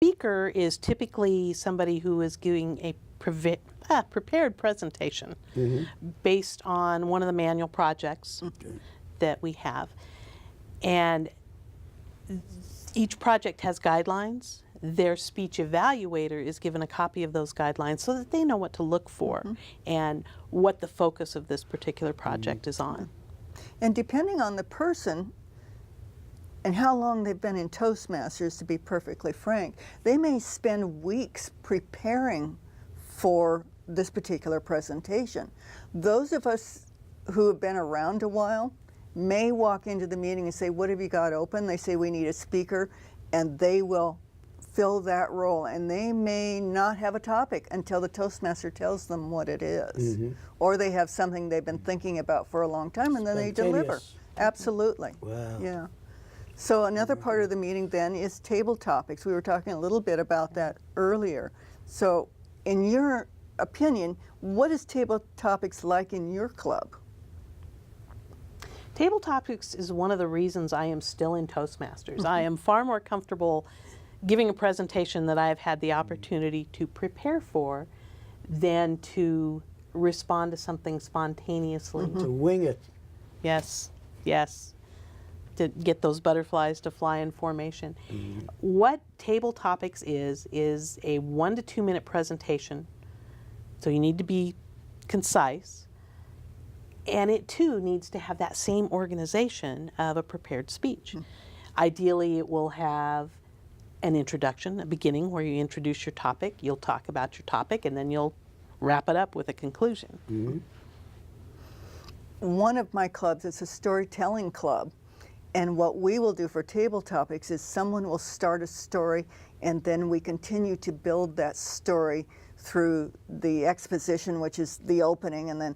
speaker is typically somebody who is giving a prepared presentation based on one of the manual projects that we have. And each project has guidelines. Their speech evaluator is given a copy of those guidelines so that they know what to look for and what the focus of this particular project is on. And depending on the person and how long they've been in Toastmasters, to be perfectly frank, they may spend weeks preparing for this particular presentation. Those of us who have been around a while may walk into the meeting and say, what have you got open? They say, we need a speaker, and they will fill that role. And they may not have a topic until the Toastmaster tells them what it is. Or they have something they've been thinking about for a long time, and then they deliver. Absolutely. Wow. Yeah. So another part of the meeting then is table topics. We were talking a little bit about that earlier. So in your opinion, what is table topics like in your club? Table topics is one of the reasons I am still in Toastmasters. I am far more comfortable giving a presentation that I have had the opportunity to prepare for than to respond to something spontaneously. To wing it. Yes, yes. To get those butterflies to fly in formation. What Table Topics is a 1 to 2 minute presentation. So you need to be concise. And it too needs to have that same organization of a prepared speech. Ideally, it will have an introduction, a beginning where you introduce your topic, you'll talk about your topic, and then you'll wrap it up with a conclusion. One of my clubs is a storytelling club. And what we will do for table topics is someone will start a story, and then we continue to build that story through the exposition, which is the opening, and then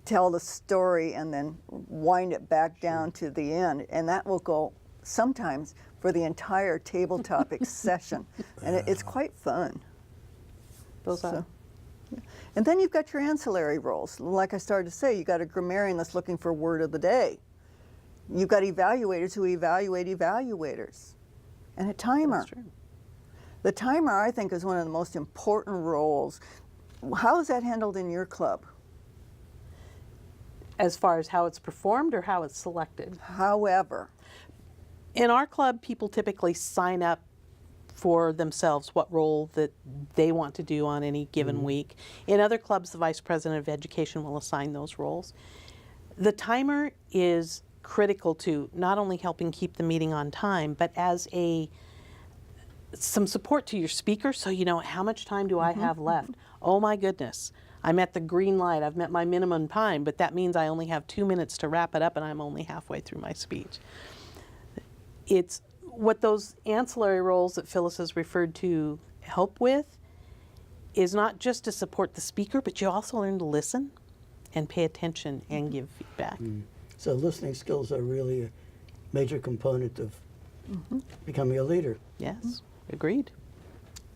tell the story and then wind it back down to the end. And that will go sometimes for the entire table topics session. And it's quite fun. Those are. And then you've got your ancillary roles. Like I started to say, you've got a grammarian that's looking for word of the day. You've got evaluators who evaluate evaluators. And a timer. That's true. The timer, I think, is one of the most important roles. How is that handled in your club? As far as how it's performed or how it's selected? However. In our club, people typically sign up for themselves what role that they want to do on any given week. In other clubs, the Vice President of Education will assign those roles. The timer is critical to not only helping keep the meeting on time, but as some support to your speaker, so you know how much time do I have left. Oh my goodness, I'm at the green light, I've met my minimum time, but that means I only have 2 minutes to wrap it up and I'm only halfway through my speech. It's what those ancillary roles that Phyllis has referred to help with is not just to support the speaker, but you also learn to listen and pay attention and give feedback. So listening skills are really a major component of becoming a leader. Yes, agreed.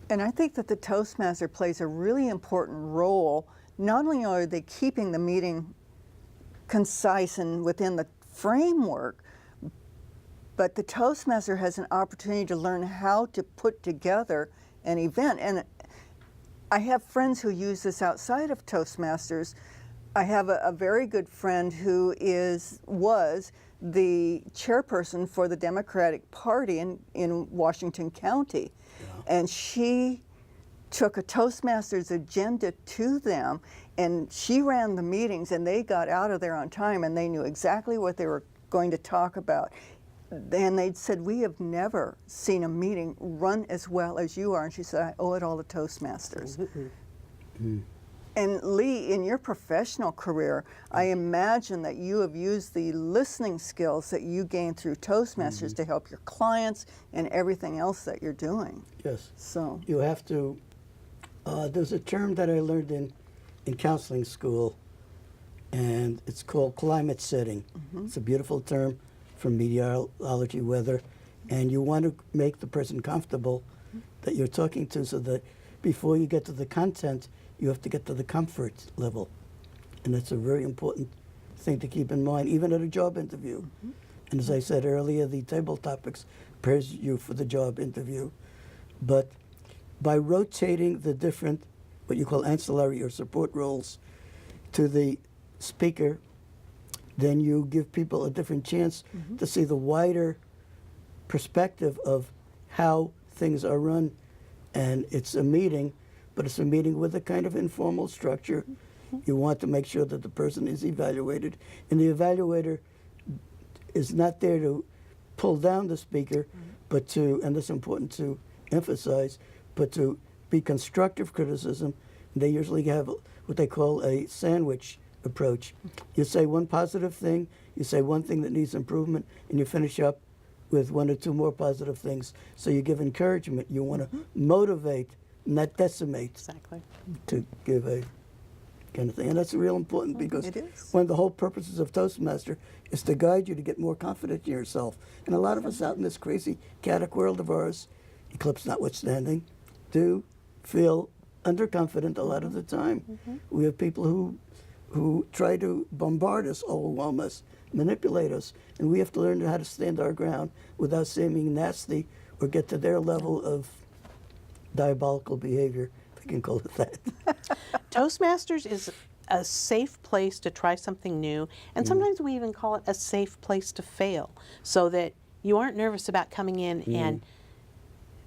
And I think that the Toastmaster plays a really important role. Not only are they keeping the meeting concise and within the framework, but the Toastmaster has an opportunity to learn how to put together an event. And I have friends who use this outside of Toastmasters. I have a very good friend who was the chairperson for the Democratic Party in Washington County. And she took a Toastmasters agenda to them, and she ran the meetings, and they got out of there on time, and they knew exactly what they were going to talk about. And they said, we have never seen a meeting run as well as you are. And she said, I owe it all to Toastmasters. And Lee, in your professional career, I imagine that you have used the listening skills that you gained through Toastmasters to help your clients and everything else that you're doing. Yes. So You have to, there's a term that I learned in counseling school, and it's called climate setting. It's a beautiful term from meteorology, weather, and you want to make the person comfortable that you're talking to, so that before you get to the content, you have to get to the comfort level. And that's a very important thing to keep in mind, even at a job interview. And as I said earlier, the table topics prepares you for the job interview. But by rotating the different, what you call ancillary or support roles to the speaker, then you give people a different chance to see the wider perspective of how things are run. And it's a meeting, but it's a meeting with a kind of informal structure. You want to make sure that the person is evaluated, and the evaluator is not there to pull down the speaker, but to, and it's important to emphasize, but to be constructive criticism. They usually have what they call a sandwich approach. You say one positive thing, you say one thing that needs improvement, and you finish up with one or two more positive things. So you give encouragement. You want to motivate, not decimate, Exactly. to give a kind of thing. And that's real important because It is. one of the whole purposes of Toastmaster is to guide you to get more confident in yourself. And a lot of us out in this crazy chaotic world of ours, eclipse notwithstanding, do feel underconfident a lot of the time. We have people who try to bombard us, overwhelm us, manipulate us, and we have to learn how to stand our ground without seeming nasty or get to their level of diabolical behavior, if I can call it that. Toastmasters is a safe place to try something new, and sometimes we even call it a safe place to fail, so that you aren't nervous about coming in and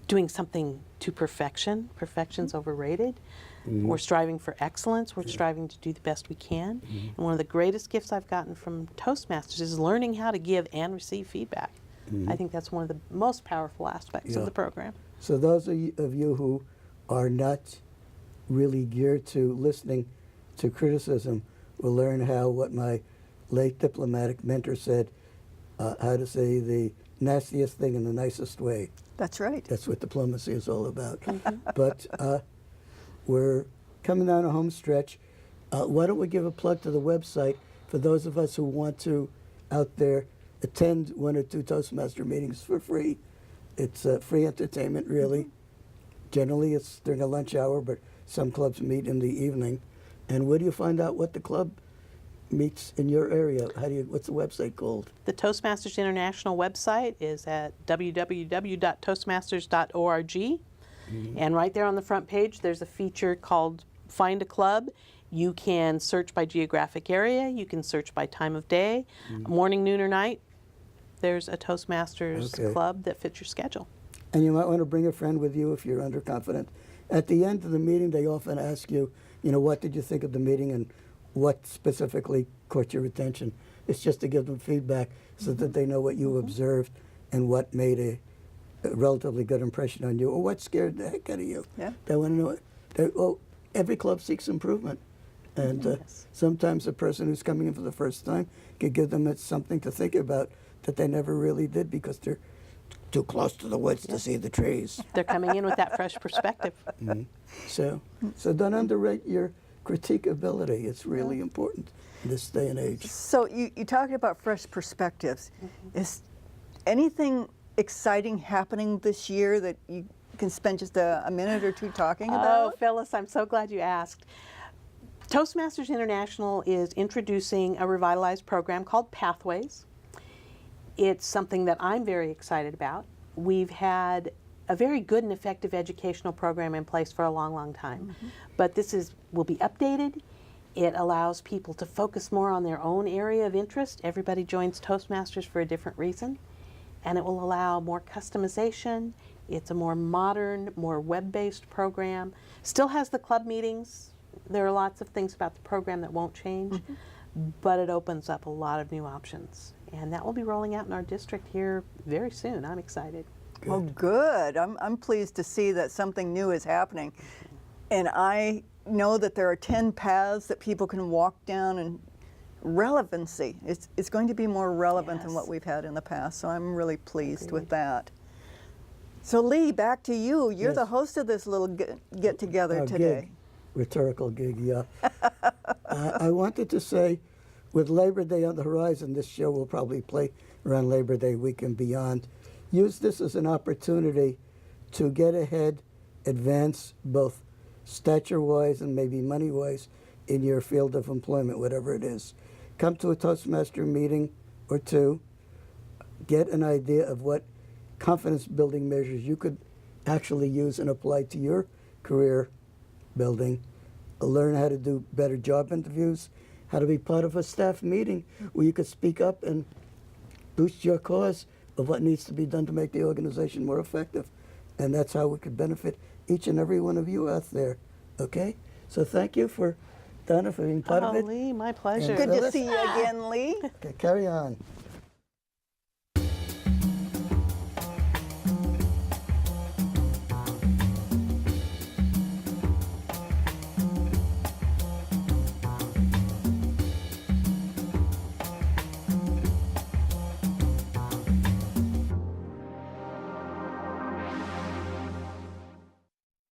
doing something to perfection. Perfection's overrated. We're striving for excellence. We're striving to do the best we can. And one of the greatest gifts I've gotten from Toastmasters is learning how to give and receive feedback. I think that's one of the most powerful aspects Yeah. of the program. So those of you who are not really geared to listening to criticism will learn how, what my late diplomatic mentor said, how to say the nastiest thing in the nicest way. That's right. That's what diplomacy is all about. But we're coming down a home stretch. Why don't we give a plug to the website for those of us who want to, out there, attend one or two Toastmaster meetings for free. It's free entertainment, really. Generally, it's during a lunch hour, but some clubs meet in the evening. And where do you find out what the club meets in your area? What's the website called? The Toastmasters International website is at www.toastmasters.org. And right there on the front page, there's a feature called Find a Club. You can search by geographic area. You can search by time of day, morning, noon, or night. There's a Toastmasters Okay. club that fits your schedule. And you might want to bring a friend with you if you're underconfident. At the end of the meeting, they often ask you, what did you think of the meeting and what specifically caught your attention? It's just to give them feedback so that they know what you observed and what made a relatively good impression on you or what scared the heck out of you. Yeah. They want to know. Every club seeks improvement. And Yes. sometimes a person who's coming in for the first time could give them something to think about that they never really did because they're too close to the woods to see the trees. They're coming in with that fresh perspective. So don't underrate your critique ability. It's really important in this day and age. So you talked about fresh perspectives. Is anything exciting happening this year that you can spend just a minute or two talking Oh, about? Phyllis, I'm so glad you asked. Toastmasters International is introducing a revitalized program called Pathways. It's something that I'm very excited about. We've had a very good and effective educational program in place for a long, long time. But this will be updated. It allows people to focus more on their own area of interest. Everybody joins Toastmasters for a different reason. And it will allow more customization. It's a more modern, more web-based program. Still has the club meetings. There are lots of things about the program that won't change, but it opens up a lot of new options. And that will be rolling out in our district here very soon. I'm excited. Oh, good. I'm pleased to see that something new is happening. And I know that there are 10 paths that people can walk down, and relevancy. It's going to be more relevant than Yes. what we've had in the past, so I'm really pleased with that. So Lee, back to you. You're the Yes. host of this little get-together Our today. gig, rhetorical gig, yeah. I wanted to say, with Labor Day on the horizon, this show will probably play around Labor Day week and beyond. Use this as an opportunity to get ahead, advance both stature-wise and maybe money-wise in your field of employment, whatever it is. Come to a Toastmaster meeting or two, get an idea of what confidence-building measures you could actually use and apply to your career building. Learn how to do better job interviews, how to be part of a staff meeting where you could speak up and boost your cause of what needs to be done to make the organization more effective. And that's how we could benefit each and every one of you out there. Okay? So thank you for Donna for being part of Oh, it. Lee, my pleasure. And Good to Phyllis? see you again, Lee. Okay, carry on.